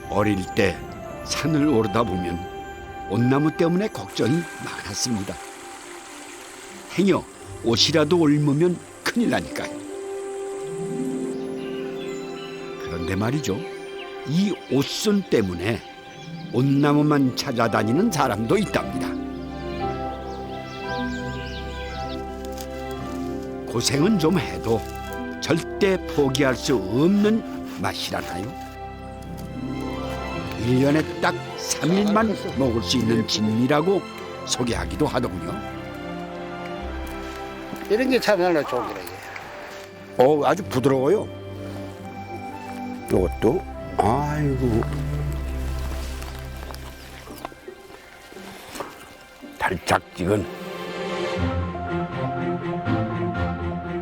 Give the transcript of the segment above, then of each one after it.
어릴 때 산을 오르다 보면 온나무 때문에 걱정이 많았습니다. 행여 옷이라도 옮으면 큰일 나니까요. 그런데 말이죠, 이 옷순 때문에 온나무만 찾아다니는 사람도 있답니다. 고생은 좀 해도 절대 포기할 수 없는 맛이라나요? 1년에 딱 3일만 먹을 수 있는 진미라고 소개하기도 하더군요. 이런 게 참말로 좋은 거예요. 아주 부드러워요. 이것도 아이고 달짝지근.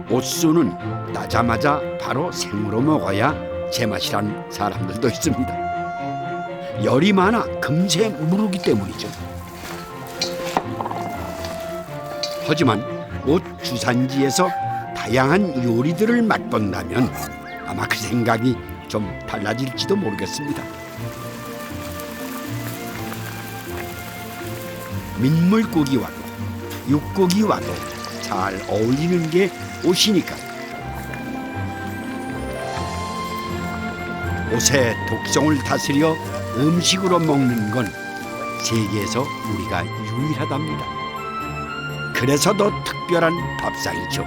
옷순은 따자마자 바로 생으로 먹어야 제맛이란 사람들도 있습니다. 열이 많아 금세 무르기 때문이죠. 하지만 옷 주산지에서 다양한 요리들을 맛본다면 아마 그 생각이 좀 달라질지도 모르겠습니다. 민물고기와도 육고기와도 잘 어울리는 게 옷이니까요. 옷의 독성을 다스려 음식으로 먹는 건 세계에서 우리가 유일하답니다. 그래서 더 특별한 밥상이죠.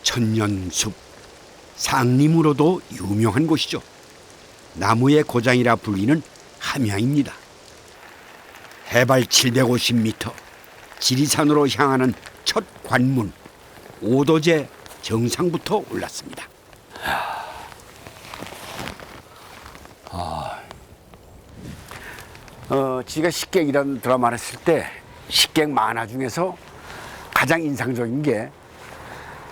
천년숲, 상림으로도 유명한 곳이죠. 나무의 고장이라 불리는 함양입니다. 해발 750m, 지리산으로 향하는 첫 관문, 오도제 정상부터 올랐습니다. 지가 식객이라는 드라마를 했을 때 식객 만화 중에서 가장 인상적인 게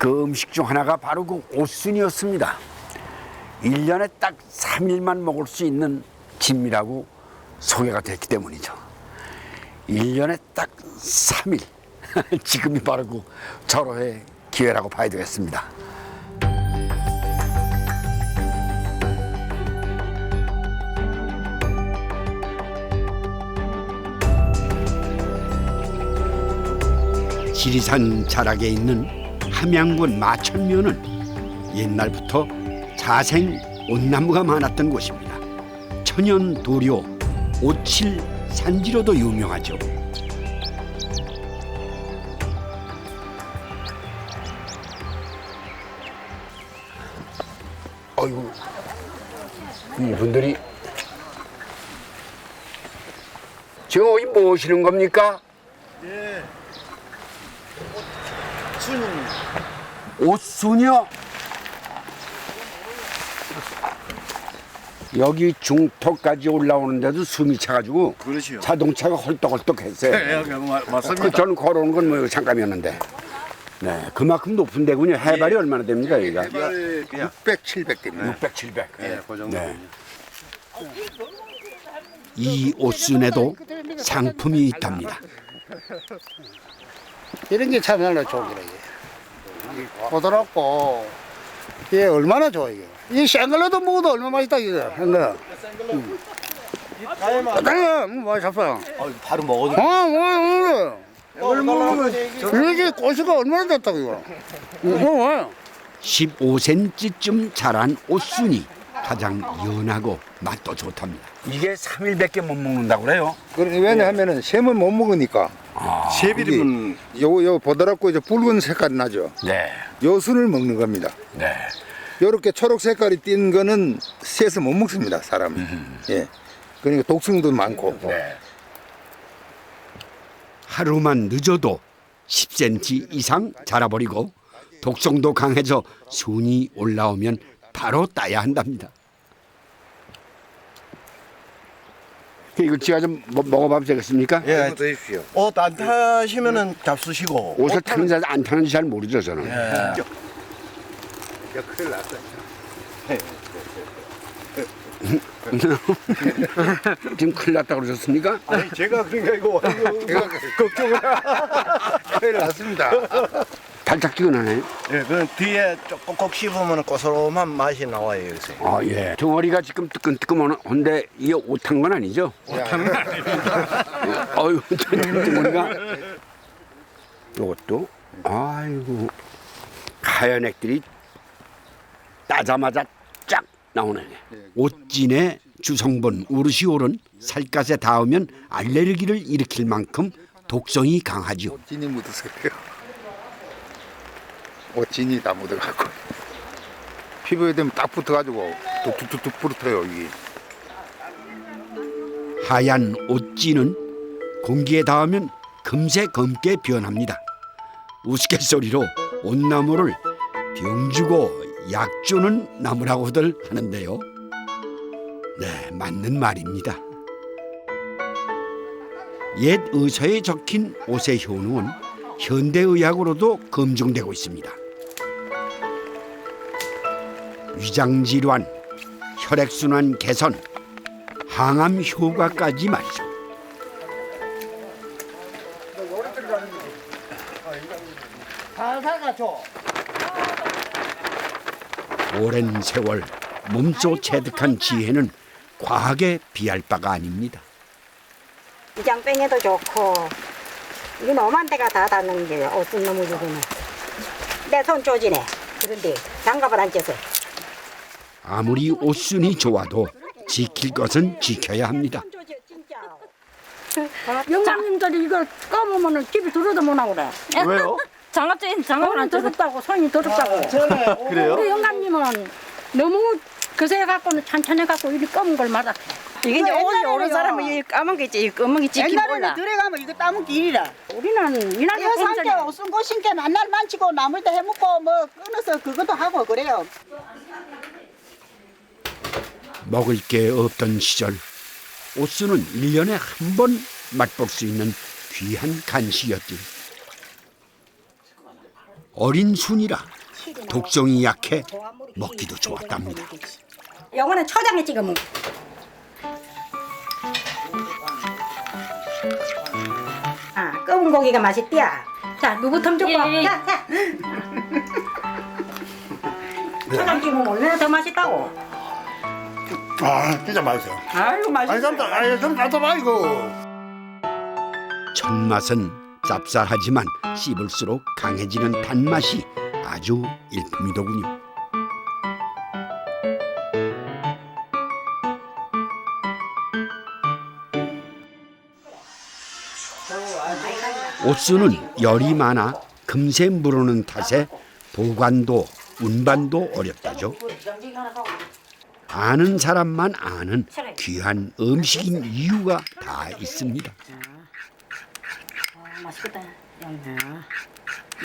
그 음식 중 하나가 바로 그 옷순이었습니다. 1년에 딱 3일만 먹을 수 있는 진미라고 소개가 됐기 때문이죠. 1년에 딱 3일. 지금이 바로 그 절호의 기회라고 봐야 되겠습니다. 지리산 자락에 있는 함양군 마천면은 옛날부터 자생 온나무가 많았던 곳입니다. 천연 도료, 오칠 산지로도 유명하죠. 아이고, 이분들이 지금 어디 뭐 하시는 겁니까? 예. 순입니다. 옷순이요? 여기 중턱까지 올라오는데도 숨이 차가지고 그렇지요. 자동차가 헐떡헐떡했어요. 예, 맞습니다. 저는 걸어오는 건 뭐 잠깐이었는데. 네, 그만큼 높은 데군요. 해발이 얼마나 됩니까, 여기가? 해발이 600, 700 됩니다. 600, 700. 예, 그 정도. 네. 이 옷순에도 상품이 있답니다. 이런 게 참말로 좋은 거예요. 부드럽고 이게 얼마나 좋아 이게. 이 생걸로도 먹어도 얼마나 맛있다 이거. 생거. 많이 잡어. 바로 먹어도 이걸 먹으면 이게 고수가 얼마나 됐다고 이거. 15cm쯤 자란 옷순이 가장 연하고 맛도 좋답니다. 이게 3일밖에 못 먹는다고 그래요? 왜냐하면은 샘을 못 먹으니까 세비름은 요 보드랍고 이제 붉은 색깔이 나죠. 네. 요 순을 먹는 겁니다. 네. 요렇게 초록 색깔이 띈 거는 새서 못 먹습니다, 사람은. 예. 그러니까 독성도 많고. 네. 하루만 늦어도 10cm 이상 자라버리고 독성도 강해져 순이 올라오면 바로 따야 한답니다. 이거 제가 좀 먹어봐도 되겠습니까? 예, 드십시오. 옷 안 타시면은 잡수시고 옷을 타는지 안 타는지 잘 모르죠, 저는. 예. 큰일 났어. 지금 큰일 났다 그러셨습니까? 아니 제가 그러니까 이거 걱정을. 큰일 났습니다. 달짝지근하네. 예, 그 뒤에 조금 꼭 씹으면 고소한 맛이 나와요 여기서. 아, 예. 덩어리가 지금 뜨끈뜨끈한데 이게 오탄 건 아니죠? 오탄 건 아닙니다. 어휴, 덩어리가. 이것도, 아이고, 하얀 액들이 따자마자 쫙 나오네. 옷진의 주성분 우르시올은 살갗에 닿으면 알레르기를 일으킬 만큼 독성이 강하죠. 옷진이 묻었어요. 옷진이 다 묻어갖고 피부에 되면 딱 붙어가지고 툭툭툭 부르터요 이게. 하얀 옷진은 공기에 닿으면 금세 검게 변합니다. 우스갯소리로 온나무를 병주고 약주는 나무라고들 하는데요. 네, 맞는 말입니다. 옛 의서에 적힌 옷의 효능은 현대의학으로도 검증되고 있습니다. 위장질환, 혈액순환 개선, 항암 효과까지 말이죠. 오랜 세월 몸소 체득한 지혜는 과학에 비할 바가 아닙니다. 위장병에도 좋고 이건 오만 대가 다 닿는 게 옷은 너무 좋구나. 내 손 조지네. 그런데 장갑을 안 껴서. 아무리 옷순이 좋아도 지킬 것은 지켜야 합니다. 손 조지 진짜. 영감님들이 이걸 까먹으면 집에 들어도 못 나오래. 왜요? 장갑 장갑을 안 더럽다고 손이 더럽다고. 그래요? 우리 영감님은 너무 그새 갖고는 찬찬해 갖고 이리 검은 걸 말아. 이게 이제 오래 오는 사람은 이 까만 게 있지, 이 검은 게 지키 몰라. 옛날에는 들어가면 이거 따먹기 일이라. 우리는 이날 이거 삼게 옷은 거 신게 만날 만치고 나물 때 해먹고 뭐 끊어서 그것도 하고 그래요. 먹을 게 없던 시절 옷순은 1년에 한 번 맛볼 수 있는 귀한 간식이었지. 어린 순이라 독성이 약해 먹기도 좋았답니다. 요거는 초장에 찍어 먹어. 아, 검은 고기가 맛있디야. 자, 누구 텀 줄까? 자, 자. 초장 찍으면 얼마나 더 맛있다고. 아 진짜 맛있어요. 아이고 맛있어. 좀 따져봐 이거. 첫 맛은 쌉쌀하지만 씹을수록 강해지는 단맛이 아주 일품이더군요. 옷순은 열이 많아 금세 물오는 탓에 보관도 운반도 어렵다죠. 아는 사람만 아는 귀한 음식인 이유가 다 있습니다. 맛있겠다.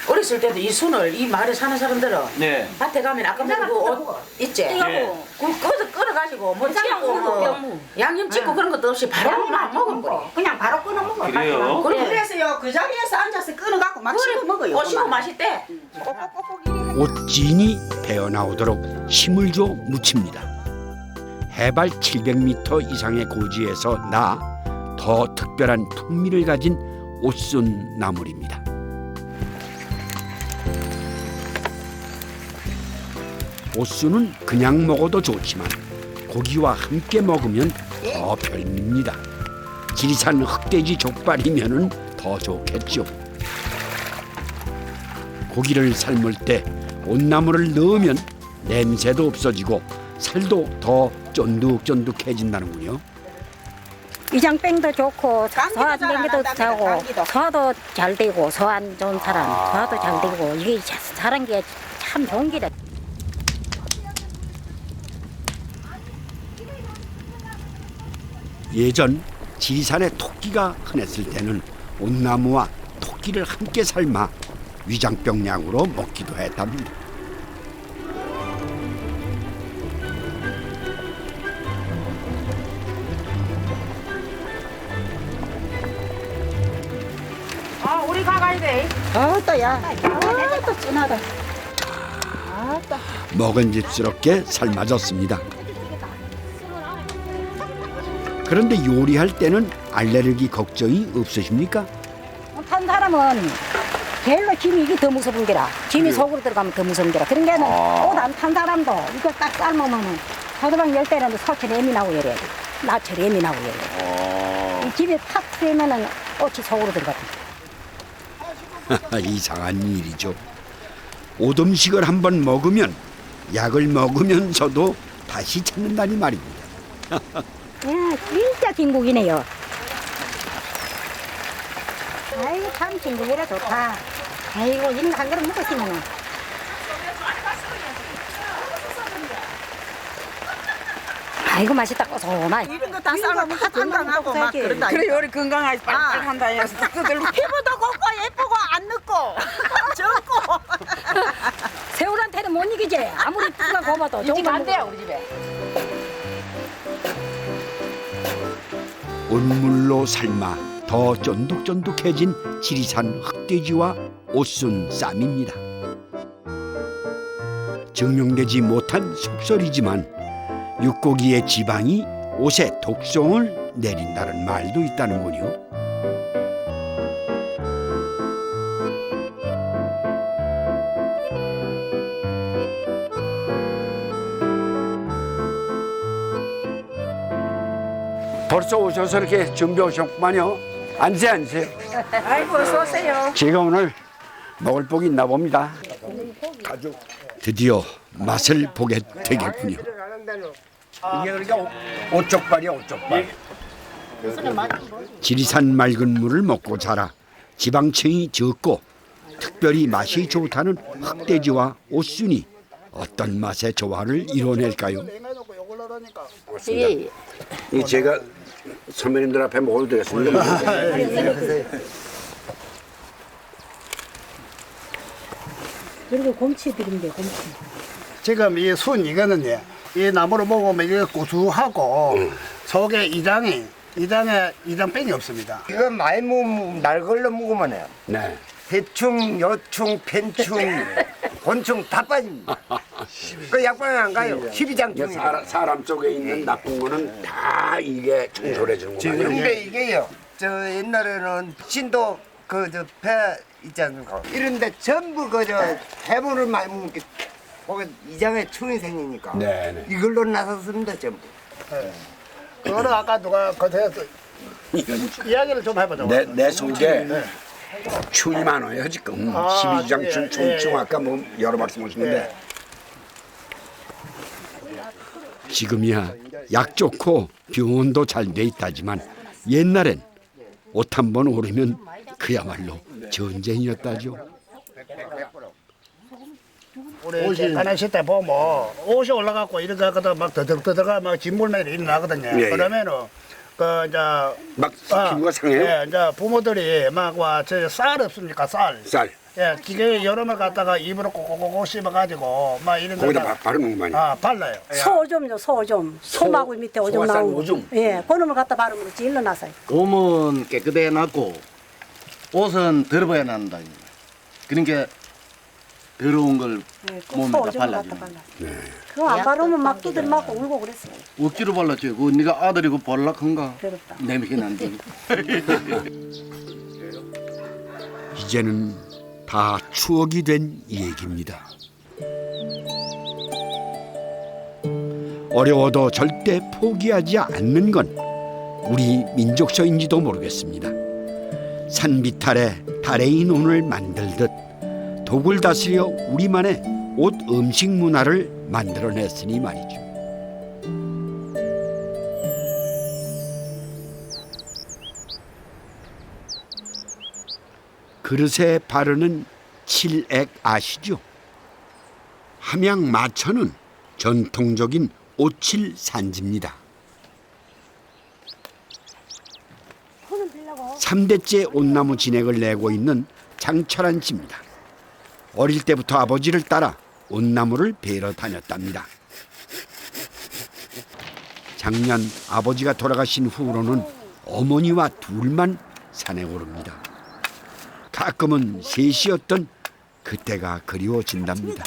어렸을 때도 이 순을 이 마을에 사는 사람들은 네. 밭에 가면 아까 뭐옷 있지? 예. 그거 끌어가지고 뭐 찍고 뭐 양념 찍고 그런 것도 없이 바로 막 먹어버려. 그냥 바로 끊어 먹어. 그래요? 그래서요 그 자리에서 앉아서 끊어갖고 막 씹어 먹어요. 오시고 맛있대. 꼭꼭꼭꼭 이래. 옷진이 배어나오도록 힘을 줘 묻힙니다. 해발 700m 이상의 고지에서 나 더 특별한 풍미를 가진 옷순 나물입니다. 옷순은 그냥 먹어도 좋지만 고기와 함께 먹으면 더 별미입니다. 지리산 흑돼지 족발이면은 더 좋겠죠. 고기를 삶을 때 온나물을 넣으면 냄새도 없어지고 살도 더 쫀득쫀득해진다는군요. 위장병도 좋고 감기도 소화 잘안 냉기도 한답니다, 자고 감기도. 소화도 잘 되고 소환 좋은 사람 소화도 잘 되고 이게 사는 게 참 좋은 길이야. 예전 지리산에 토끼가 흔했을 때는 온나무와 토끼를 함께 삶아 위장병 약으로 먹기도 했답니다. 아 우리 가가야 돼. 아따야. 아따 진하다. 먹은집스럽게 삶아졌습니다. 그런데 요리할 때는 알레르기 걱정이 없으십니까? 탄 사람은 제일로 짐이 이게 더 무서운 게라. 짐이 속으로 들어가면 더 무서운 게라. 그런 게는 옷 안 탄 사람도 이거 딱 삶으면은 소주방 열 때는 소치 예민하고 이래야 돼. 나처 예민하고 이래야 돼. 이 집에 탁 트면은 옷이 속으로 들어가거든. 이상한 일이죠. 오dom식을 한번 먹으면 약을 먹으면서도 다시 찾는다니 말입니다. 야, 진짜 진국이네요. 아이고, 참 진국이라 좋다. 아이고, 이런 거 한 그릇 먹었으면은. 아이고, 맛있다, 고소하네. 이런 거 다 삶으면 건강하고 막 그런다. 그래 요리 건강하게 빨리 한다 해서 그들로 피부도 곱고 예쁘고 안 늙고 젊고. 새우한테는 못 이기지. 아무리 피가 곱아도. 이 집 안 돼요 우리 집에. 온물로 삶아 더 쫀득쫀득해진 지리산 흑돼지와 옷순 쌈입니다. 증명되지 못한 속설이지만 육고기의 지방이 옷에 독성을 내린다는 말도 있다는군요. 벌써 오셔서 이렇게 준비해 오셨구만요. 앉으세요. 아이고 어서 오세요. 제가 오늘 먹을 복이 있나 봅니다. 드디어 맛을 보게 되겠군요. 이게 그러니까 오쪽발이야, 오쪽발. 지리산 맑은 물을 먹고 자라 지방층이 적고 특별히 맛이 좋다는 흑돼지와 옷순이 어떤 맛의 조화를 이뤄낼까요? 이 제가 선배님들 앞에 먹어도 되겠습니까? 그리고 곰치 드린대, 곰치. 지금 이 순 이거는요. 이 나무를 먹으면 이게 고소하고 속에 이장뺑이 없습니다. 이거 많이 먹으면 날 걸러 먹으면 해요. 네. 해충, 요충, 팬충, 곤충 다 빠집니다. 그 약방에 안 가요. 12장충이. 사람 쪽에 있는 나쁜 거는 다 이게 청소를 해주는 거예요. 근데 이게요. 저 옛날에는 신도 그 저 배 있지 않습니까? 이런데 전부 그저 해물을 많이 먹으니까 거기 이장에 충이 생기니까 네네. 이걸로 나섰습니다 전부. 그거는 아까 누가 그때서 이야기를 좀 해보자. 내 속에 충이 많아요 지금. 12장충, 충충 아까 뭐 여러 말씀 하셨는데 지금이야 약 좋고 병원도 잘 돼 있다지만 옛날엔 옷 한 번 오르면 그야말로 전쟁이었다죠. 우리 재판하실 때 보면 옷이 올라가고 이렇게 하거든 막 더덕더덕 막 진물맨이 일어나거든요. 예, 예. 그러면은 그 이제 막 피부가 상해요? 예, 이제 부모들이 막 와 저 쌀 없습니까 쌀. 쌀 예, 기계 여름을 갖다가 입으로 꼭꼭꼭 씹어가지고 막 이런 거기다 데다가 바르는 거 아니에요? 발라요. 소오줌요, 소오줌. 소마구 밑에 오줌 소가 싼 나오고. 오줌? 예, 그놈을 갖다 바르면 질러놨어요. 몸은 깨끗해 놨고 옷은 더러워야 난다. 그러니까 더러운 걸 몸에다 소오줌을 갖다 발라주는. 발라. 그거 안 바르면 막 두들 맞고 울고 그랬어요. 억지로 발랐지. 그 네가 아들이고 발락한가? 그렇다. 냄새 난다니. 이제는 다 추억이 된 얘기입니다. 어려워도 절대 포기하지 않는 건 우리 민족서인지도 모르겠습니다. 산비탈에 달의 논을 만들듯 독을 다스려 우리만의 옷 음식 문화를 만들어냈으니 말이죠. 그릇에 바르는 칠액 아시죠? 함양 마천은 전통적인 오칠 산지입니다. 3대째 온나무 진액을 내고 있는 장철한 씨입니다. 어릴 때부터 아버지를 따라 온나무를 베러 다녔답니다. 작년 아버지가 돌아가신 후로는 어머니와 둘만 산에 오릅니다. 가끔은 셋이었던 그때가 그리워진답니다.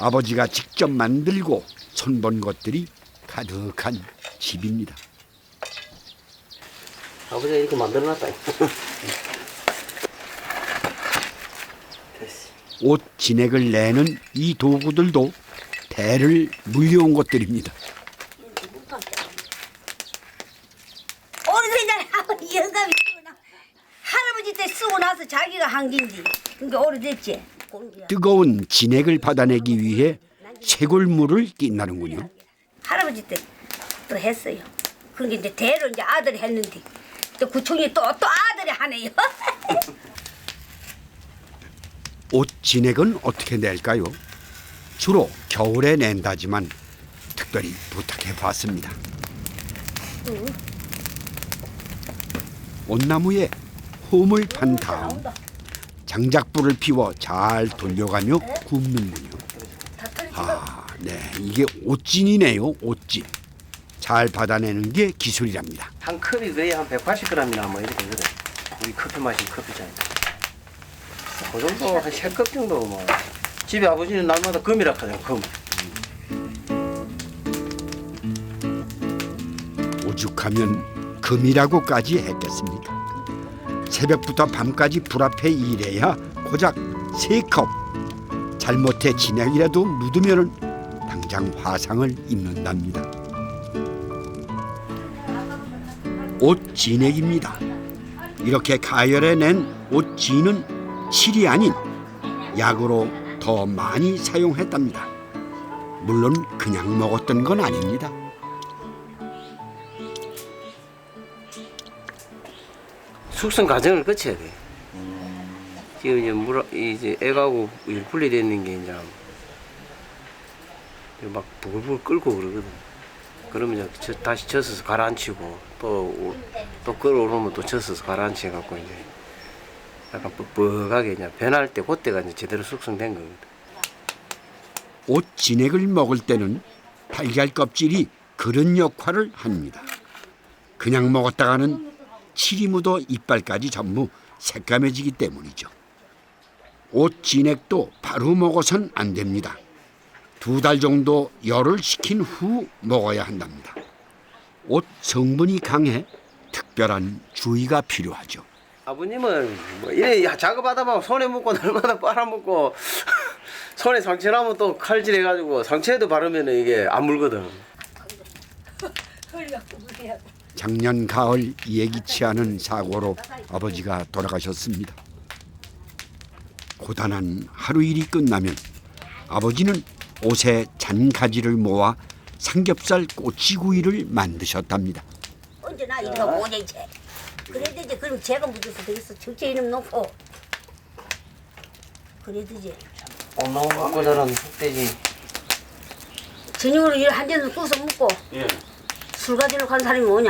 아버지가 직접 만들고 손본 것들이 가득한 집입니다. 아버지가 이렇게 만들어놨다. 옷 진액을 내는 이 도구들도 대를 물려온 것들입니다. 오래전에 아버지 영감이 쓰고 할아버지 때 쓰고 나서 자기가 한 긴지 그게 오래됐지. 뜨거운 진액을 받아내기 위해 쇄골물을 낀다는군요. 할아버지 때 또 했어요. 그게 이제 대로 이제 아들이 했는데 또 구청이 또 아들이 하네요. 옷 진액은 어떻게 낼까요? 주로 겨울에 낸다지만 특별히 부탁해 봤습니다. 옷나무에 홈을 판 다음 장작불을 피워 잘 돌려가며 굽는군요. 아, 네, 이게 옷진이네요. 옷진. 잘 받아내는 게 기술이랍니다. 한 컵이 거의 한 180g이나 뭐 이렇게 되거든. 우리 커피 마신 커피잖아요. 그 정도 한 3컵 정도 뭐. 집에 아버지는 날마다 금이라 하잖아요. 금. 오죽하면 금이라고까지 했겠습니까? 새벽부터 밤까지 불 앞에 일해야 고작 3컵. 잘못해 진액이라도 묻으면 당장 화상을 입는답니다. 옷 진액입니다. 이렇게 가열해낸 옷 진은 칠이 아닌 약으로 더 많이 사용했답니다. 물론 그냥 먹었던 건 아닙니다. 숙성 과정을 거쳐야 돼. 지금 이제 애가고 분리되는 게 이제 막 부글부글 끓고 그러거든. 그러면 이제 다시 젖어서 가라앉히고 또 끓어오르면 또 젖어서 가라앉혀갖고 이제 약간 뻑뻑하게 그냥 변할 때 그때가 이제 제대로 숙성된 거거든. 옷 진액을 먹을 때는 달걀 껍질이 그런 역할을 합니다. 그냥 먹었다가는 칠이 묻어 이빨까지 전부 새까매지기 때문이죠. 옷 진액도 바로 먹어선 안 됩니다. 2달 정도 열을 식힌 후 먹어야 한답니다. 옷 성분이 강해 특별한 주의가 필요하죠. 아버님은 뭐 이래 작업하다 보면 손에 묻고 날마다 빨아먹고 손에 상처 나면 또 칼질해가지고 상처에도 바르면 이게 안 물거든. 작년 가을 예기치 않은 사고로 아버지가 돌아가셨습니다. 고단한 하루 일이 끝나면 아버지는 옷에 잔가지를 모아 삼겹살 꼬치구이를 만드셨답니다. 언제나 이거 뭐냐 이제. 그래도 이제 그럼 제가 묻어서 되겠어. 적재 이름 놓고. 그래도 이제. 엄마가 갖고 자란 흑돼지. 저녁으로 일 한 잔을 구워서 먹고. 예. 술 가지러 간 사람이 뭐냐.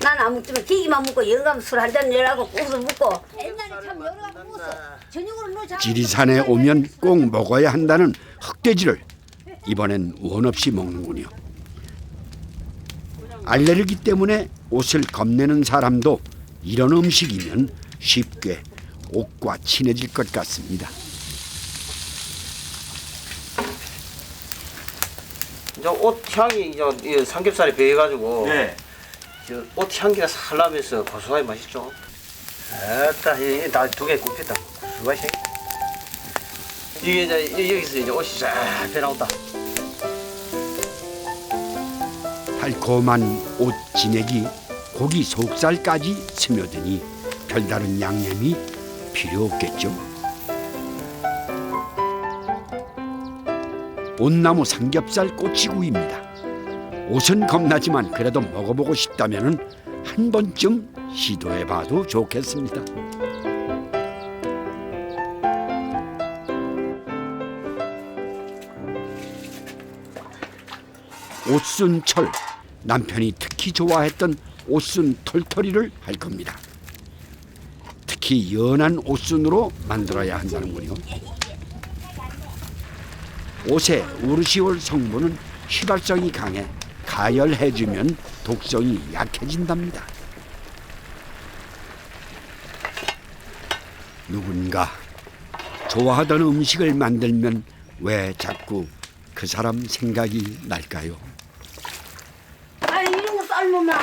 난 안 먹지만 기기만 먹고 영감 술 한 잔 내라고 구워서 먹고. 옛날에 참 여러 가지 구워서 저녁으로 넣어. 지리산에 오면 꼭 먹어야 한다는 흑돼지를 이번엔 원 없이 먹는군요. 알레르기 때문에 옷을 겁내는 사람도 이런 음식이면 쉽게 옷과 친해질 것 같습니다. 이제 옷 향이 이제 삼겹살에 배해가지고 네. 옷 향기가 살라면서 고소하게 맛있죠. 아따 다 2개 굽혔다. 맛이. 이게 이제 여기서 이제 옷이 쫙 배나온다. 달콤한 옷 진액이 고기 속살까지 스며드니 별다른 양념이 필요 없겠죠. 온나무 삼겹살 꼬치구이입니다. 옷은 겁나지만 그래도 먹어보고 싶다면 한 번쯤 시도해봐도 좋겠습니다. 옷순철, 남편이 특히 좋아했던 옷순 털털이를 할 겁니다. 특히 연한 옷순으로 만들어야 한다는군요. 옷의 우르시올 성분은 휘발성이 강해 가열해주면 독성이 약해진답니다. 누군가 좋아하던 음식을 만들면 왜 자꾸 그 사람 생각이 날까요? 아니 이런 거 삶으면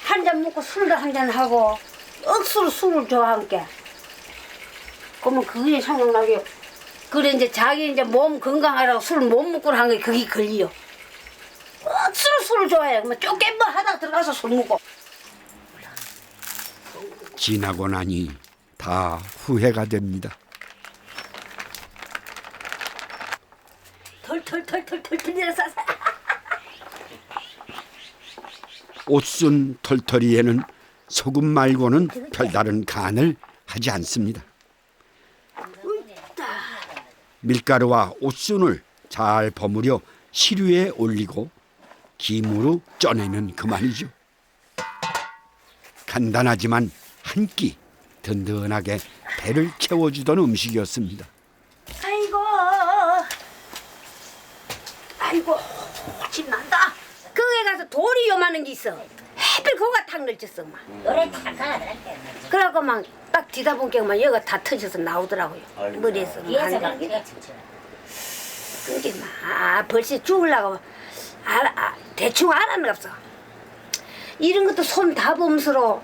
한 잔 먹고 술도 한 잔 하고 억수로 술을 좋아하니까 그러면 그게 생각나게 그래 이제 자기 이제 몸 건강하라고 술 못 먹고 한 게 그게 걸려. 억수로 술을 좋아해. 뭐 쪼개뭐 하다 들어가서 술 먹고. 지나고 나니 다 후회가 됩니다. 털털털털털털 내려서 옷순 털털이에는 소금 말고는 별다른 간을 하지 않습니다. 밀가루와 옷순을 잘 버무려 시루에 올리고 김으로 쪄내면 그만이죠. 간단하지만 한 끼 든든하게 배를 채워주던 음식이었습니다. 아이고 신난다. 거기에 가서 돌이 요만한 게 있어. 해필 거기가 탁 널쳤어 막. 노래 탁 그래갖고 막 딱 뒤다 보니까 막 여기가 다 터져서 나오더라고요. 머리에서 한 게. 그게 막 벌써 죽으려고 대충 알아는 없어. 이런 것도 손 다 범스러.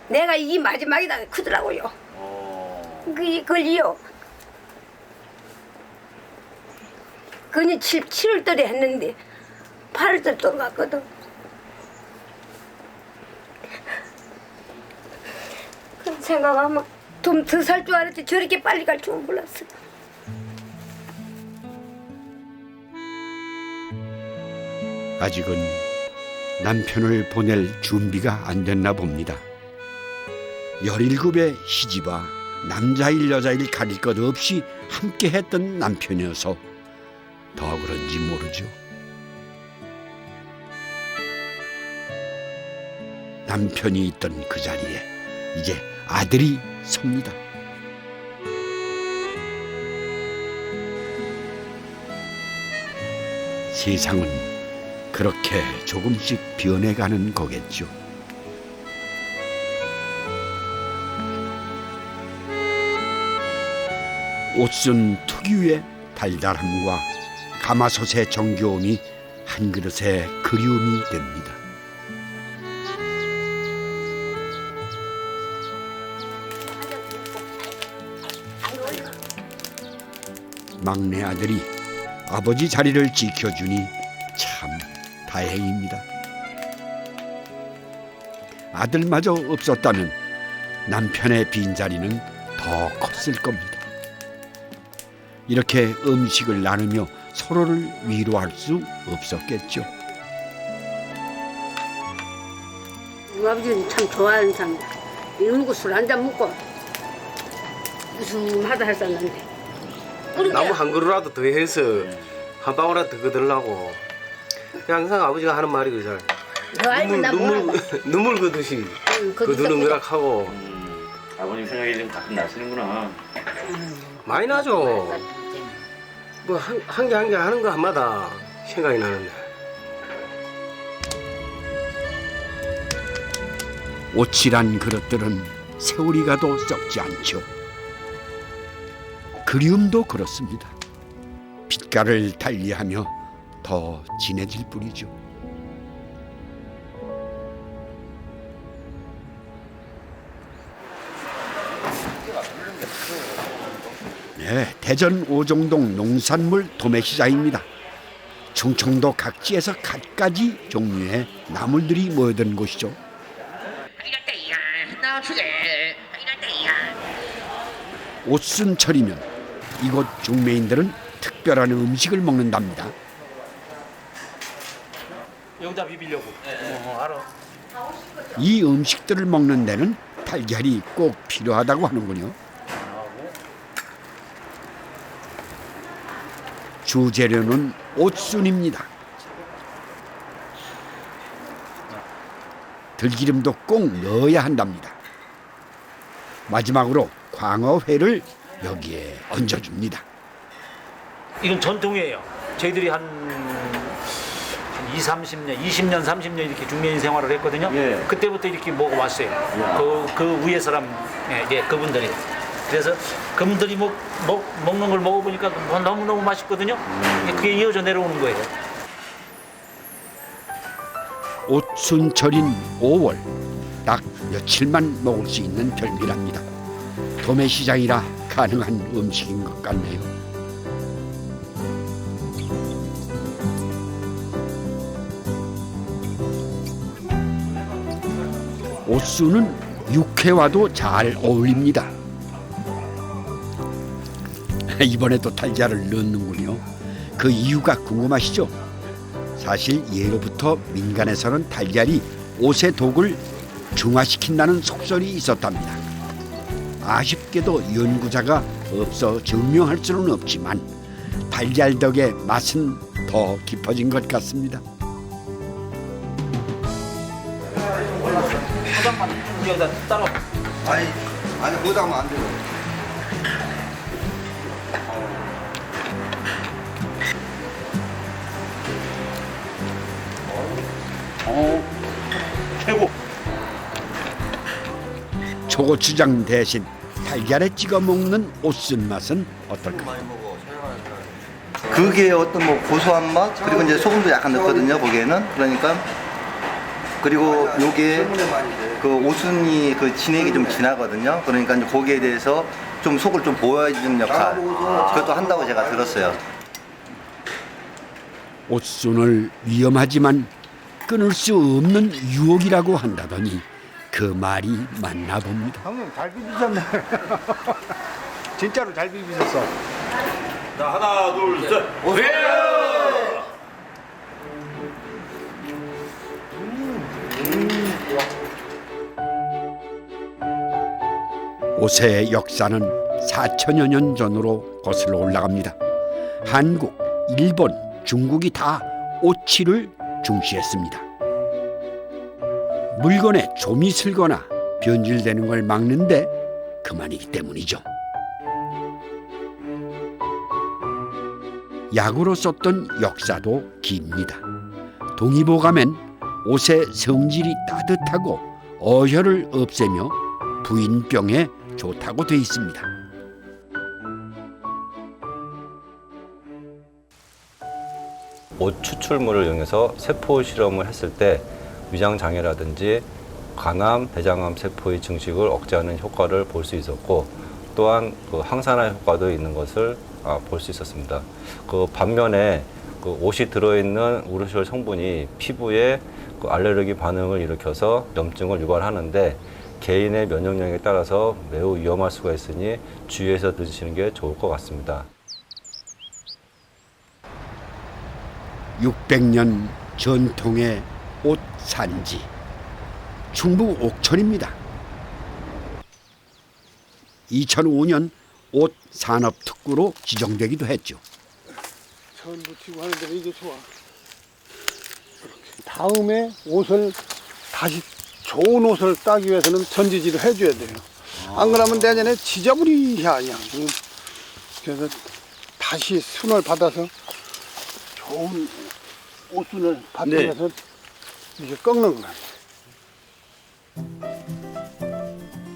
내가 이게 마지막이다 크더라고요. 그게 걸리요. 그냥 7월달에 했는데 8월달 돌아갔거든. 그 생각하면 좀 더 살 줄 알았지 저렇게 빨리 갈 줄은 몰랐어. 아직은 남편을 보낼 준비가 안 됐나 봅니다. 17의 시집와 남자일 여자일 가릴 것 없이 함께 했던 남편이어서 더 그런지 모르죠. 남편이 있던 그 자리에 이제 아들이 섭니다. 세상은 그렇게 조금씩 변해가는 거겠죠. 옷순 특유의 달달함과 가마솥의 정겨움이 한 그릇의 그리움이 됩니다. 막내 아들이 아버지 자리를 지켜주니 참 다행입니다. 아들마저 없었다면 남편의 빈자리는 더 컸을 겁니다. 이렇게 음식을 나누며 서로를 위로할 수 없었겠죠. 우리 아버지는 참 좋아하는 사람이야. 일 먹고 술 한 잔 먹고 웃음하다 했었는데 나무 한 그루라도 더 해서 한 방울이라도 더 거들라고 항상 아버지가 하는 말이 그잖아. 너 알면 나 몰라. 눈물 그듯이 거두는 거라 하고. 아버님 생각이 좀 가끔 나시는구나. 많이 나죠. 뭐 한 개 한 개 하는 거 한마다 생각이 나는데. 오칠한 그릇들은 세월이 가도 썩지 않죠. 그리움도 그렇습니다. 빛깔을 달리하며 더 진해질 뿐이죠. 네, 대전 오정동 농산물 도매시장입니다. 충청도 각지에서 갖가지 종류의 나물들이 모여든 곳이죠. 옷순철이면 이곳 중매인들은 특별한 음식을 먹는답니다. 여기다 비비려고. 알아. 이 음식들을 먹는 데는 달걀이 꼭 필요하다고 하는군요. 주재료는 옷순입니다. 들기름도 꼭 넣어야 한답니다. 마지막으로 광어회를 여기에 얹어줍니다. 이건 전통이에요. 저희들이 한 20, 30년, 30년 이렇게 중매인 생활을 했거든요. 그때부터 이렇게 먹어왔어요. 그 위에 사람, 그분들이. 그래서 그분들이 먹는 걸 먹어보니까 너무너무 맛있거든요. 그게 이어져 내려오는 거예요. 옷순철인 5월 딱 며칠만 먹을 수 있는 별미랍니다. 도매시장이라 가능한 음식인 것 같네요. 옷순은 육회와도 잘 어울립니다. 이번에도 달걀을 넣는군요. 그 이유가 궁금하시죠? 사실 예로부터 민간에서는 달걀이 옷의 독을 중화시킨다는 속설이 있었답니다. 아쉽게도 연구자가 없어 증명할 수는 없지만 달걀 덕에 맛은 더 깊어진 것 같습니다. 포장만 여기다 따로. 아니 포장하면 안 돼요. 최고. 초고추장 대신 달걀에 찍어 먹는 옷순 맛은 어떨까요? 그게 어떤 뭐 고소한 맛 그리고 이제 소금도 약간 넣거든요 거기에는. 그러니까 그리고 요게 그 오순이 그 진액이 좀 진하거든요. 그러니까 이제 거기에 대해서 좀 속을 좀 보여주는 역할 그것도 한다고 제가 들었어요. 옷순을 위험하지만 끊을 수 없는 유혹이라고 한다더니 그 말이 맞나 봅니다. 형님 잘 비비셨네. 진짜로 잘 비비셨어. 자, 하나, 둘, 셋. 오세요! 옷의 역사는 4천여 년 전으로 거슬러 올라갑니다. 한국, 일본, 중국이 다 오치를 중시했습니다. 물건에 좀이 슬거나 변질되는 걸 막는데 그만이기 때문이죠. 약으로 썼던 역사도 깁니다. 동의보감엔 옷의 성질이 따뜻하고 어혈을 없애며 부인병에 좋다고 돼 있습니다. 옷 추출물을 이용해서 세포 실험을 했을 때 위장 장애라든지 간암, 대장암 세포의 증식을 억제하는 효과를 볼 수 있었고, 또한 그 항산화 효과도 있는 것을 볼 수 있었습니다. 그 반면에 그 옷이 들어있는 우르시올 성분이 피부에 그 알레르기 반응을 일으켜서 염증을 유발하는데 개인의 면역력에 따라서 매우 위험할 수가 있으니 주의해서 드시는 게 좋을 것 같습니다. 600년 전통의 옷 산지 충북 옥천입니다. 2005년 옷 산업특구로 지정되기도 했죠. 천 붙이고 하는데 이게 좋아. 다음에 옷을 다시 좋은 옷을 따기 위해서는 전지질을 해줘야 돼요. 안 그러면 내년에 지저분이야 그냥. 그래서 다시 순을 받아서 좋은 옷순을 받기 위해서 이렇게 꺾는 거야.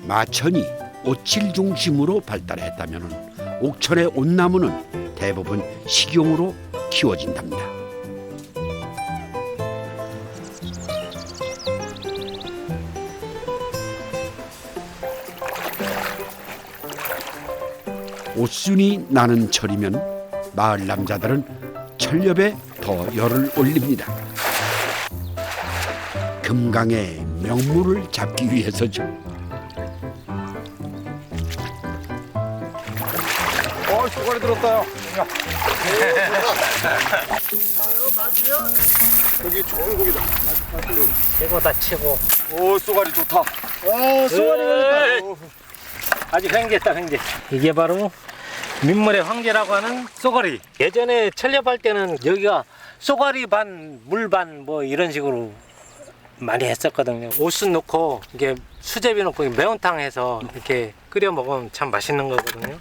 마천이 옷질 중심으로 발달했다면 옥천의 옷나무는 대부분 식용으로 키워진답니다. 옷순이 나는 철이면 마을 남자들은 철렵에 더 열을 올립니다. 금강의 명물을 잡기 위해서죠. 쪼가리 들었다요. 고기 좋은 고기다. 최고다, 최고. 오, 쏘가리 좋다. 와, 쏘가리가 아직 횡재다, 횡재. 이게 바로 민물의 황제라고 하는 쏘가리. 예전에 철렵할 때는 여기가 쏘가리 반, 물 반 뭐 이런 식으로 많이 했었거든요. 옷순 넣고 이게 수제비 넣고 매운탕 해서 이렇게 끓여 먹으면 참 맛있는 거거든요.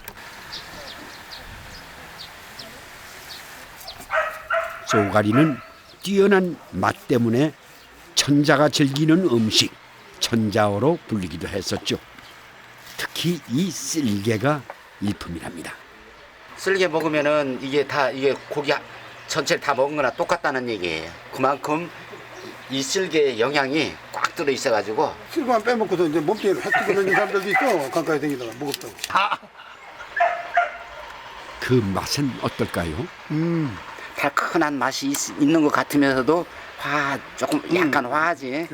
쏘가리는 뛰어난 맛 때문에 천자가 즐기는 음식, 천자어로 불리기도 했었죠. 특히 이 쓸개가 일품이랍니다. 쓸개 먹으면은 이게 고기 전체를 다 먹은 거나 똑같다는 얘기예요. 그만큼 이 쓸개의 영양이 꽉 들어 있어가지고. 쓸개만 빼먹고도 이제 몸뚱이를 획 뜯어내는 사람들도 있어. 강가에 다니다가 무겁다고. 그 맛은 어떨까요? 달큰한 맛이 있는 것 같으면서도 조금 약간 화하지.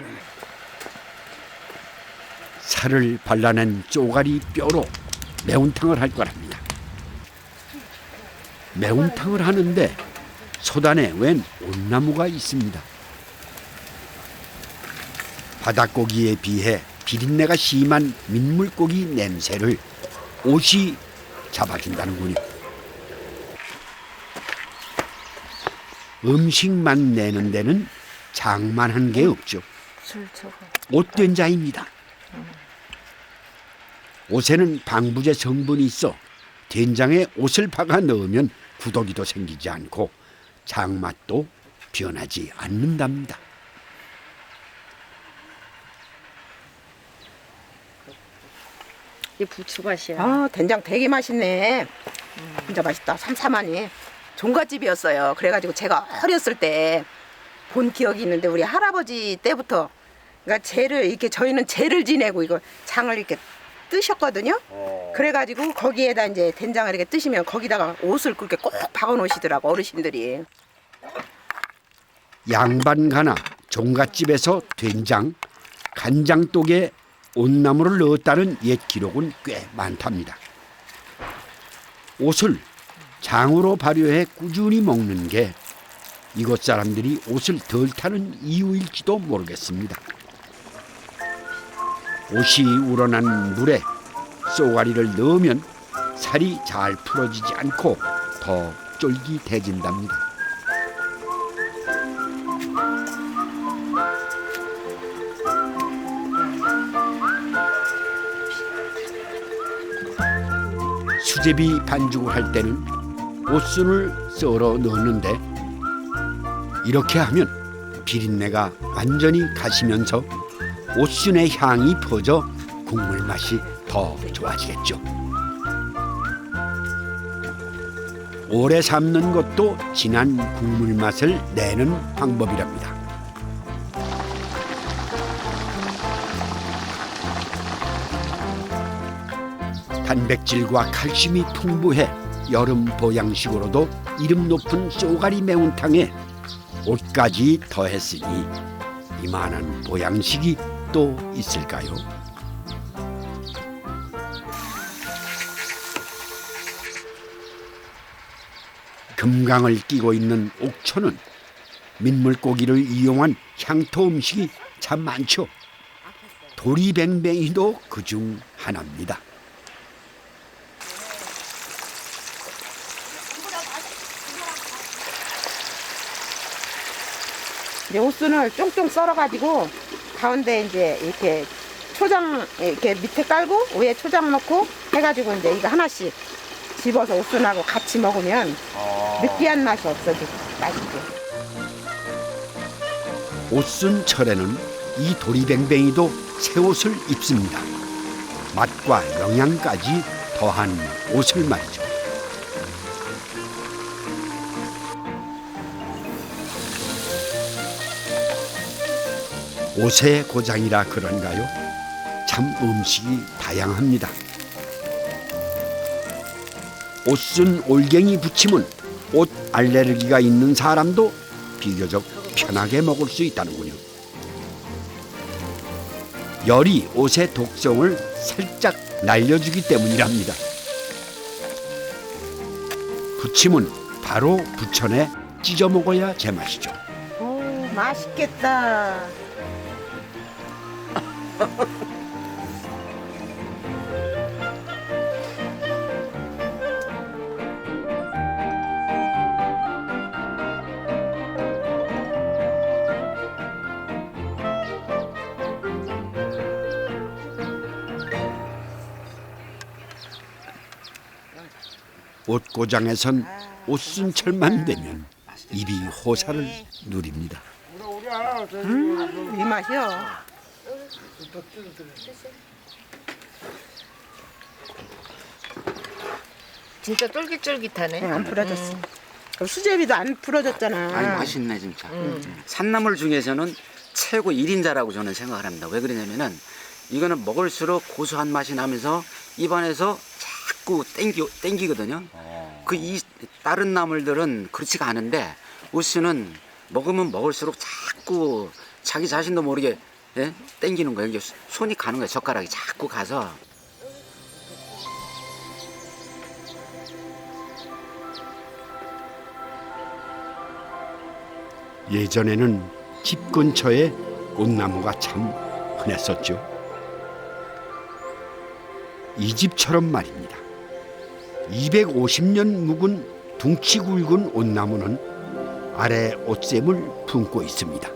살을 발라낸 쪼가리 뼈로 매운탕을 할 거랍니다. 매운탕을 하는데 소단에 웬 온나무가 있습니다. 바닷고기에 비해 비린내가 심한 민물고기 냄새를 옷이 잡아준다는군요. 음식만 내는 데는 장만한 게 없죠. 옷된장입니다. 옷에는 방부제 성분이 있어 된장에 옷을 박아 넣으면 구더기도 생기지 않고 장맛도 변하지 않는답니다. 이 부추맛이야. 된장 되게 맛있네. 진짜 맛있다. 삼삼하니. 종갓집이었어요. 그래가지고 제가 어렸을 때 본 기억이 있는데 우리 할아버지 때부터 그러니까 저희는 제를 지내고 이거 장을 이렇게 뜨셨거든요. 그래가지고 거기에다 이제 된장을 이렇게 뜨시면 거기다가 옷을 그렇게 꼭 박아 놓으시더라고 어르신들이. 양반가나 종갓집에서 된장, 간장독에 온나무를 넣었다는 옛 기록은 꽤 많답니다. 옷을 장으로 발효해 꾸준히 먹는 게 이곳 사람들이 옷을 덜 타는 이유일지도 모르겠습니다. 옷이 우러난 물에 쏘가리를 넣으면 살이 잘 풀어지지 않고 더 쫄깃해진답니다. 수제비 반죽을 할 때는 옷순을 썰어 넣는데 이렇게 하면 비린내가 완전히 가시면서 옷순의 향이 퍼져 국물 맛이 더 좋아지겠죠. 오래 삶는 것도 진한 국물 맛을 내는 방법이랍니다. 단백질과 칼슘이 풍부해 여름 보양식으로도 이름 높은 쏘가리 매운탕에 옷까지 더했으니 이만한 보양식이 또 있을까요? 금강을 끼고 있는 옥천은 민물고기를 이용한 향토 음식이 참 많죠. 도리뱅뱅이도 그중 하나입니다. 이제 옷순을 쫑쫑 썰어가지고 가운데 이제 이렇게 초장 이렇게 밑에 깔고 위에 초장 넣고 해가지고 이제 이거 하나씩 집어서 옷순하고 같이 먹으면 느끼한 맛이 없어지고 맛있게. 옷순철에는 이 도리뱅뱅이도 새 옷을 입습니다. 맛과 영양까지 더한 옷을 말이죠. 옷의 고장이라 그런가요? 참 음식이 다양합니다. 옷순 올갱이 부침은 옷 알레르기가 있는 사람도 비교적 편하게 먹을 수 있다는군요. 열이 옷의 독성을 살짝 날려주기 때문이랍니다. 부침은 바로 부천에 찢어 먹어야 제맛이죠. 오, 맛있겠다. 옷고장에선 옷순철만 되면 입이 호사를 누립니다. 이 맛이요. 진짜 쫄깃쫄깃하네. 안 부러졌어. 수제비도 안 부러졌잖아. 아니 맛있네 진짜. 산나물 중에서는 최고 1인자라고 저는 생각을 합니다. 왜 그러냐면은 이거는 먹을수록 고소한 맛이 나면서 입안에서 자꾸 땡기거든요. 그 이 다른 나물들은 그렇지가 않은데 오스는 먹으면 먹을수록 자꾸 자기 자신도 모르게 땡기는 거예요. 이게 손이 가는 거예요. 젓가락이 자꾸 가서. 예전에는 집 근처에 꽃나무가 참 흔했었죠. 이 집처럼 말입니다. 250년 묵은 둥치 굵은 옷나무는 아래 옷샘을 품고 있습니다.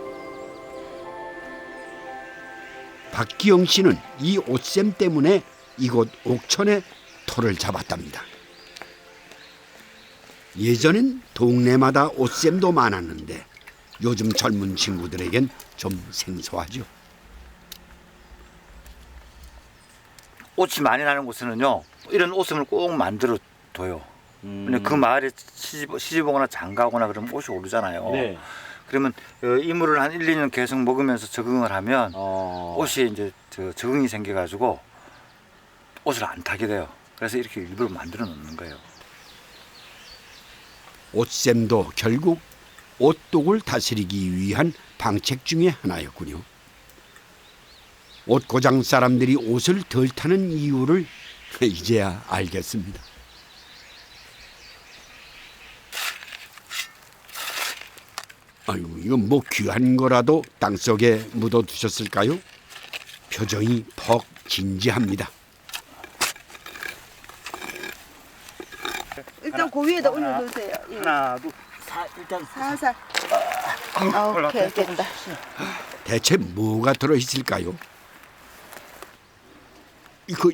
박기영 씨는 이 옷샘 때문에 이곳 옥천에 터를 잡았답니다. 예전엔 동네마다 옷샘도 많았는데 요즘 젊은 친구들에겐 좀 생소하죠. 옷이 많이 나는 곳에는요, 이런 옷을 꼭 만들어 둬요. 근데 그 마을에 시집 오거나 장가오거나 그러면 옷이 오르잖아요. 네. 그러면 이물을 한 1, 2년 계속 먹으면서 적응을 하면 옷이 이제 적응이 생겨가지고 옷을 안 타게 돼요. 그래서 이렇게 일부러 만들어 놓는 거예요. 옷샘도 결국 옷독을 다스리기 위한 방책 중에 하나였군요. 옷 고장 사람들이 옷을 덜 타는 이유를 이제야 알겠습니다. 아이고, 이건 뭐 귀한 거라도 땅속에 묻어두셨을까요? 표정이 퍽 진지합니다. 일단 그 위에다 올려두세요. 예. 하나, 둘, 일단 살살. 오케이, 된다. 대체 뭐가 들어있을까요?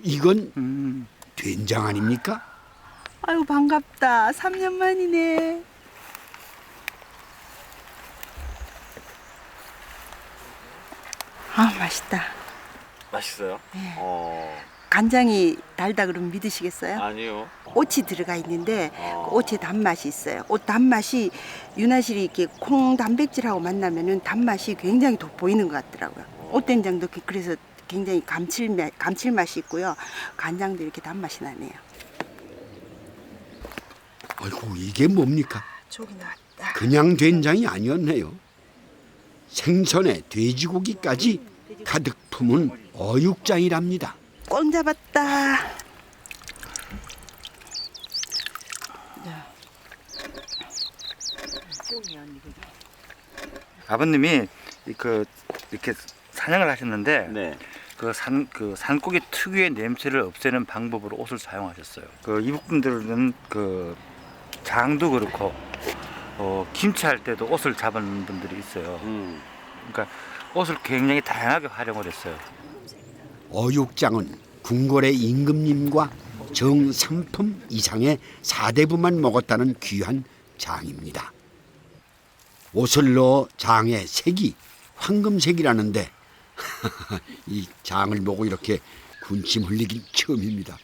이건 된장 아닙니까? 아유, 반갑다. 3년 만이네. 아, 맛있다. 맛있어요? 네. 어. 간장이 달다 그러면 믿으시겠어요? 아니요. 오치 들어가 있는데 그 오치에 단맛이 있어요. 옷 단맛이 유나실이 이렇게 콩 단백질하고 만나면은 단맛이 굉장히 돋보이는 것 같더라고요. 옷된장도 그래서 굉장히 감칠맛이 있고요. 간장도 이렇게 단맛이 나네요. 아이고, 이게 뭡니까? 저기 나왔다. 그냥 된장이 아니었네요. 생선에 돼지고기까지 가득 품은 어육장이랍니다. 꽝 잡았다. 아버님이 이렇게 사냥을 하셨는데 그 산고기 특유의 냄새를 없애는 방법으로 옷을 사용하셨어요. 그 이북분들은 그 장도 그렇고 김치할 때도 옷을 잡은 분들이 있어요. 그러니까 옷을 굉장히 다양하게 활용을 했어요. 어육장은 궁궐의 임금님과 정상품 이상의 사대부만 먹었다는 귀한 장입니다. 옷을 넣어 장의 색이 황금색이라는데 이 장을 보고 이렇게 군침 흘리긴 처음입니다.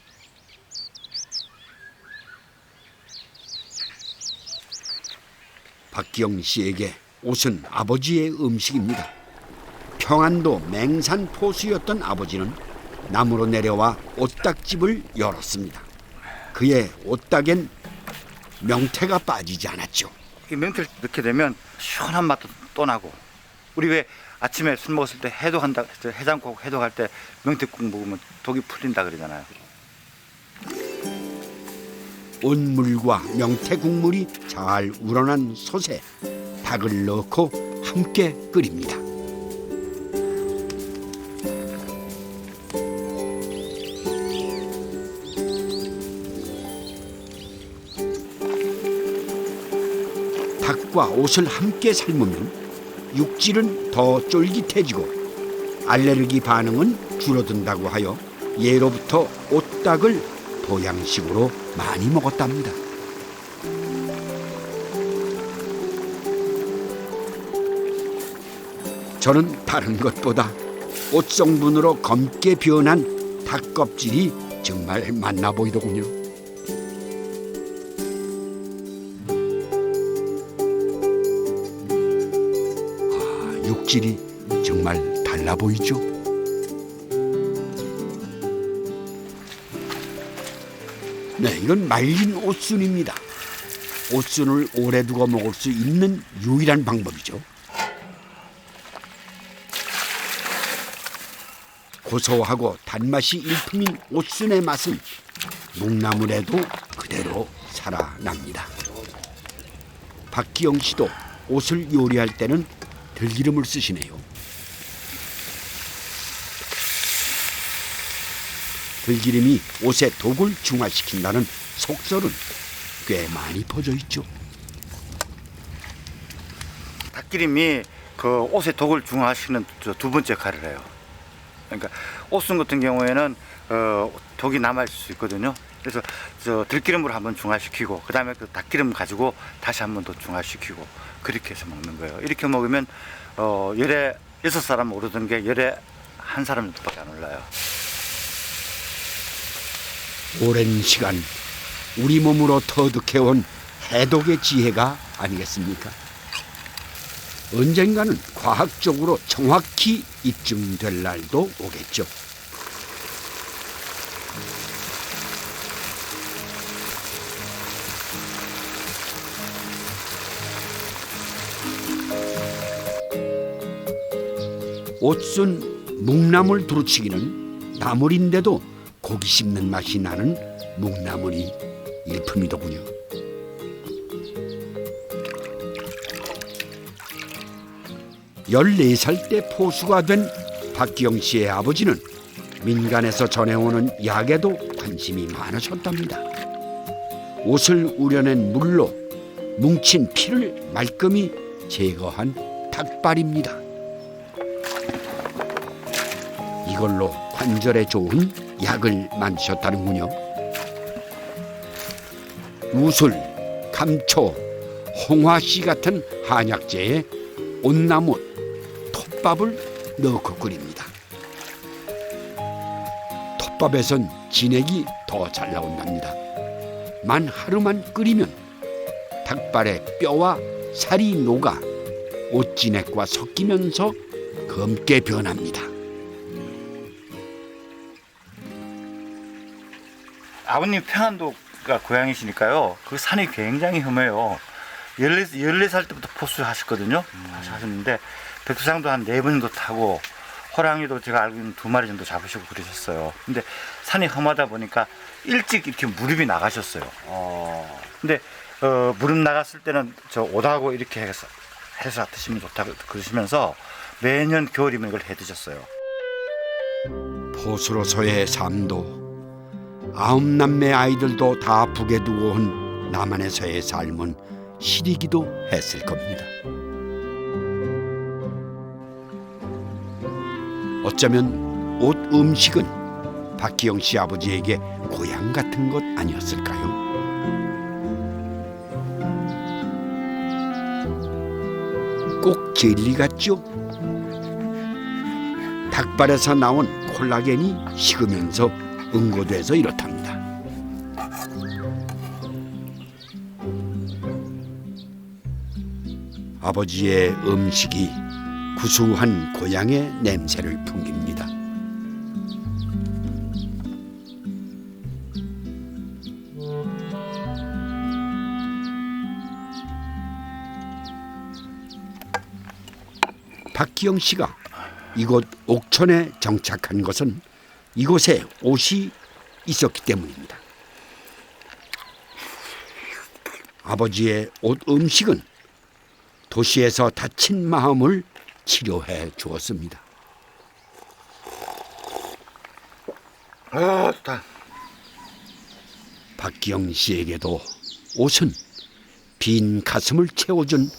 박기영 씨에게 옷은 아버지의 음식입니다. 평안도 맹산 포수였던 아버지는 남으로 내려와 옷딱집을 열었습니다. 그의 옷딱엔 명태가 빠지지 않았죠. 이 명태를 넣게 되면 시원한 맛도 또 나고, 우리 왜 아침에 술 먹었을 때 해독한다, 해장국 해독할 때 명태국 먹으면 독이 풀린다 그러잖아요. 온물과 명태 국물이 잘 우러난 솥에 닭을 넣고 함께 끓입니다. 닭과 옷을 함께 삶으면 육질은 더 쫄깃해지고 알레르기 반응은 줄어든다고 하여 예로부터 옷닭을 보양식으로 많이 먹었답니다. 저는 다른 것보다 옷 성분으로 검게 변한 닭 껍질이 정말 맛나 보이더군요. 육질이 정말 달라 보이죠? 네, 이건 말린 옷순입니다. 옷순을 오래 두고 먹을 수 있는 유일한 방법이죠. 고소하고 단맛이 일품인 옷순의 맛은 묵나물에도 그대로 살아납니다. 박기영 씨도 옷을 요리할 때는 들기름을 쓰시네요. 들기름이 옷의 독을 중화시킨다는 속설은 꽤 많이 퍼져 있죠. 닭기름이 그 옷의 독을 중화시키는 두 번째 역할을 해요. 그러니까 옷순 같은 경우에는 독이 남아 있을 수 있거든요. 그래서 들기름으로 한번 중화시키고 그다음에 그 닭기름 가지고 다시 한번 더 중화시키고 그렇게 해서 먹는 거예요. 이렇게 먹으면 열에 6사람 오르던 게 열에 1사람 정도밖에 안 올라요. 오랜 시간 우리 몸으로 터득해온 해독의 지혜가 아니겠습니까? 언젠가는 과학적으로 정확히 입증될 날도 오겠죠. 옷순 묵나물 두루치기는 나물인데도 고기 씹는 맛이 나는 묵나물이 일품이더군요. 열네 살 때 포수가 된 박기영 씨의 아버지는 민간에서 전해오는 약에도 관심이 많으셨답니다. 옷을 우려낸 물로 뭉친 피를 말끔히 제거한 닭발입니다. 이걸로 관절에 좋은 약을 만드셨다는군요. 우술, 감초, 홍화씨 같은 한약재에 온나물, 톱밥을 넣고 끓입니다. 톱밥에선 진액이 더 잘 나온답니다. 만 하루만 끓이면 닭발의 뼈와 살이 녹아 옷진액과 섞이면서 검게 변합니다. 아버님 평안도가 고향이시니까요. 그 산이 굉장히 험해요. 14살 때부터 포수 하셨거든요. 하셨는데 백두산도 한 4번 정도 타고 호랑이도 제가 알고 있는 2마리 정도 잡으시고 그러셨어요. 근데 산이 험하다 보니까 일찍 이렇게 무릎이 나가셨어요. 근데 무릎 나갔을 때는 저 옷하고 이렇게 해서 드시면 좋다고 그러시면서 매년 겨울이면 이걸 해 드셨어요. 포수로서의 삶도 9남매 아이들도 다 북에 두고 온 남한에서의 삶은 시리기도 했을 겁니다. 어쩌면 옷 음식은 박기영 씨 아버지에게 고향 같은 것 아니었을까요? 꼭 젤리 같죠? 닭발에서 나온 콜라겐이 식으면서 응고돼서 이렇답니다. 아버지의 음식이 구수한 고향의 냄새를 풍깁니다. 박기영 씨가 이곳 옥천에 정착한 것은 이곳에 옷이 있었기 때문입니다. 아버지의 옷 음식은 도시에서 다친 마음을 치료해 주었습니다. 좋다. 박기영 씨에게도 옷은 빈 가슴을 채워준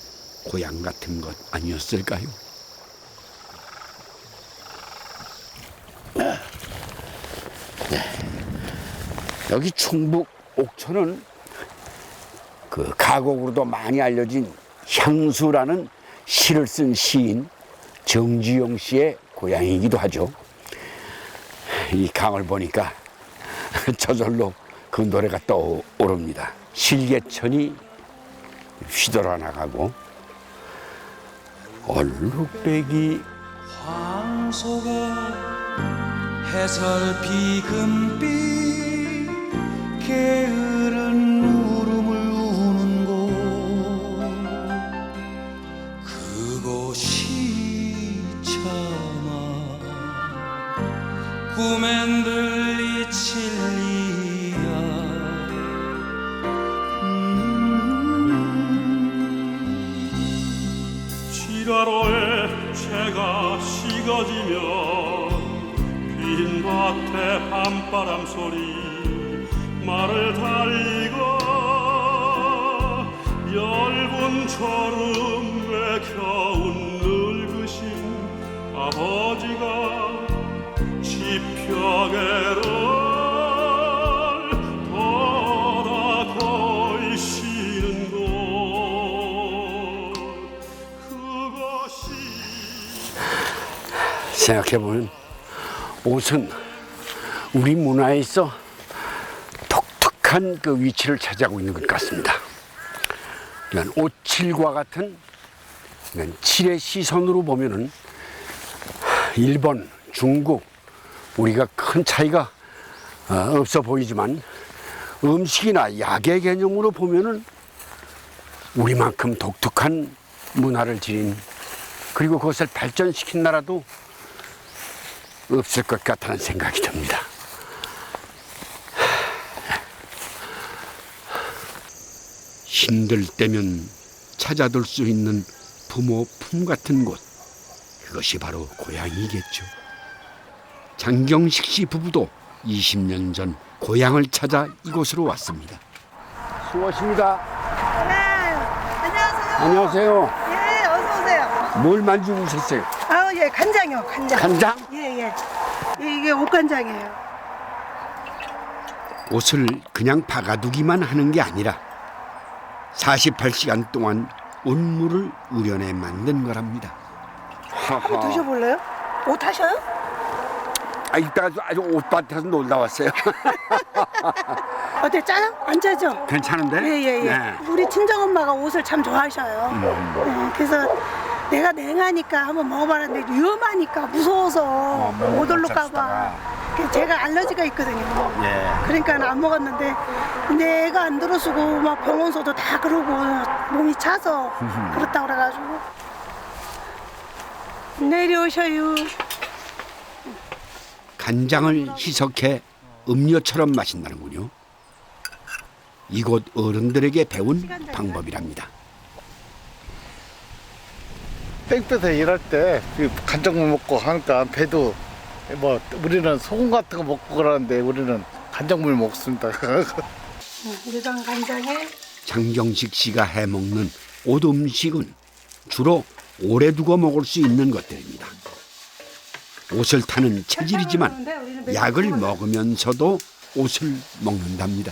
고향 같은 것 아니었을까요? 여기 충북 옥천은 그 가곡으로도 많이 알려진 향수라는 시를 쓴 시인 정주영 씨의 고향이기도 하죠. 이 강을 보니까 저절로 그 노래가 떠오릅니다. 실개천이 휘돌아 나가고 얼룩배기 황소가 해설비 금빛 게으른 울음을 우는 곳 그곳이 참아 꿈엔 들리 진리야 지가로에 채가 식어지면 빈 밭에 밤바람 소리 말을 달리고 얇은처럼 왜 겨운 늙으신 아버지가 지펴개를 걷어 거이시는 곳 생각해보면 옷은 우리 문화에 있어 독특한 그 위치를 차지하고 있는 것 같습니다. 옷칠과 같은 칠의 시선으로 보면은 일본, 중국 우리가 큰 차이가 없어 보이지만 음식이나 약의 개념으로 보면은 우리만큼 독특한 문화를 지닌 그리고 그것을 발전시킨 나라도 없을 것 같다는 생각이 듭니다. 힘들 때면 찾아둘 수 있는 부모 품 같은 곳, 그것이 바로 고향이겠죠. 장경식 씨 부부도 20년 전 고향을 찾아 이곳으로 왔습니다. 수고하십니다. 네, 안녕하세요. 안녕하세요. 예, 어서 오세요. 뭘 만지고 오셨어요? 아, 예, 간장이요, 간장. 간장? 예, 예. 이게 옷간장이에요. 옷을 그냥 박아두기만 하는 게 아니라 48시간 동안 온물을 우려내 만든 거랍니다. 한번 드셔볼래요? 옷 하셔요? 이따가 아주 옷밭에서 놀다 왔어요. 어때, 짜요? 안 짜죠? 괜찮은데? 예, 예, 예. 네. 우리 친정엄마가 옷을 참 좋아하셔요. 그래서 내가 냉하니까 한번 먹어봤는데 위험하니까 무서워서 못 올라가봐. 제가 알러지가 있거든요. 예. 그러니까 안 먹었는데 근데 애가 안 들어쓰고 막 병원서도 다 그러고 몸이 차서 그렇다 그래가지고 내려오셔요. 간장을 희석해 음료처럼 마신다는군요. 이곳 어른들에게 배운 방법이랍니다. 땡볕에 일할 때 간장물 먹고 하니까 배도 뭐 우리는 소금 같은 거 먹고 그러는데 우리는 간장물 먹습니다. 일반 간장에 장경식 씨가 해먹는 옷 음식은 주로 오래 두고 먹을 수 있는 것들입니다. 옷을 타는 체질이지만 약을 먹으면서도 옷을 먹는답니다.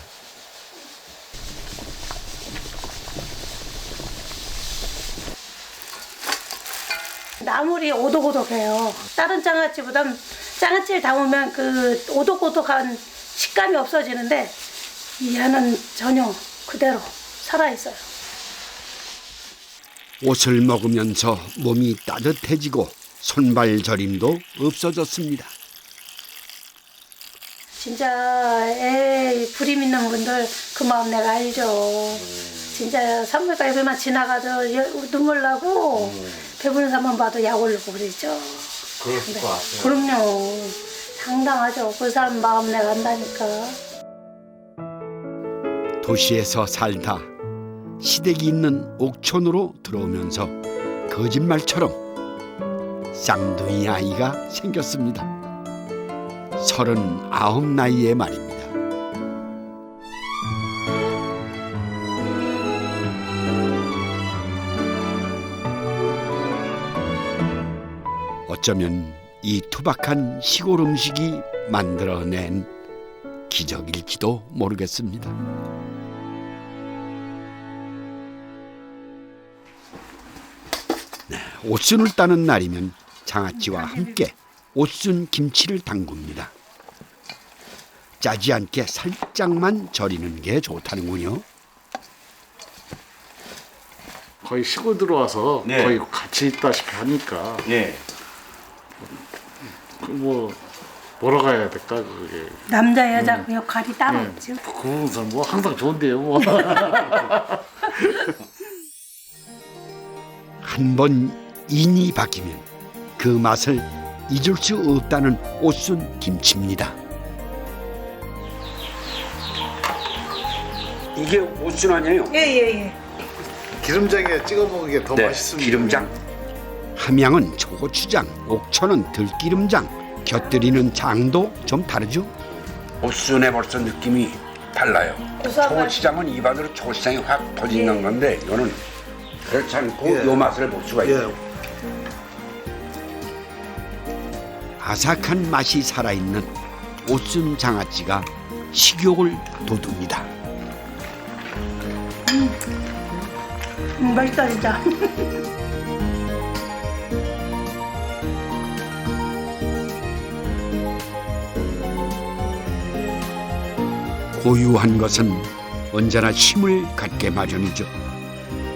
나물이 오독오독해요. 다른 장아찌보단 장아찌를 담으면 그 오독오독한 식감이 없어지는데 얘는 전혀 그대로 살아있어요. 옷을 먹으면서 몸이 따뜻해지고 손발 저림도 없어졌습니다. 진짜 애 불임 있는 분들 그 마음 내가 알죠. 진짜 산물가 옆에만 지나가도 눈물 나고 배부른 사람만 봐도 약 올리고 그러죠. 그럴 것 같아요. 그럼요. 상당하죠. 그 사람 마음 내가 안다니까. 도시에서 살다 시댁이 있는 옥촌으로 들어오면서 거짓말처럼 쌍둥이 아이가 생겼습니다. 39 나이에 말입니다. 어쩌면 이 투박한 시골 음식이 만들어낸 기적일지도 모르겠습니다. 옷순을 따는 날이면 장아찌와 함께 옷순 김치를 담굽니다. 짜지 않게 살짝만 절이는 게 좋다는군요. 거의 시골 들어와서 네. 거의 같이 있다시피 하니까 네. 뭐 뭐라고 해야 될까 그게 남자 여자 그 역할이 따로 네. 없죠. 그건 뭐 항상 좋은데요 뭐. 한 번 인이 바뀌면 그 맛을 잊을 수 없다는 오순 김치입니다. 이게 오순 아니에요? 예예예. 기름장에 찍어 먹는 게 더 네, 맛있습니다. 기름장. 함양은 초고추장, 옥천은 들기름장, 곁들이는 장도 좀 다르죠? 오순에 벌써 느낌이 달라요. 초고추장은 입안으로 초고추장이 확 퍼지는 건데 이거는 그렇지 않고 요 맛을 볼 수가 있어요. 아삭한 맛이 살아있는 오순 장아찌가 식욕을 돋웁니다. 맛있다 진짜. 고유한 것은 언제나 힘을 갖게 마련이죠.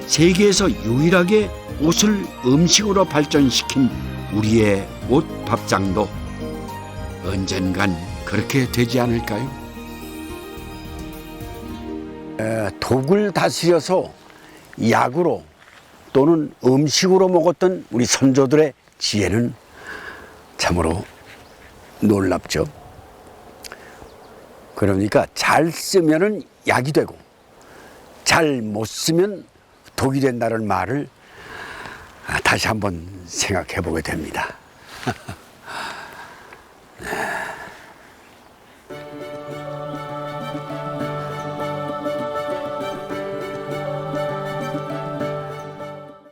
세계에서 유일하게 옷을 음식으로 발전시킨 우리의 옷 밥상도 언젠간 그렇게 되지 않을까요? 독을 다스려서 약으로 또는 음식으로 먹었던 우리 선조들의 지혜는 참으로 놀랍죠. 그러니까 잘 쓰면은 약이 되고 잘 못 쓰면 독이 된다는 말을 다시 한번 생각해 보게 됩니다.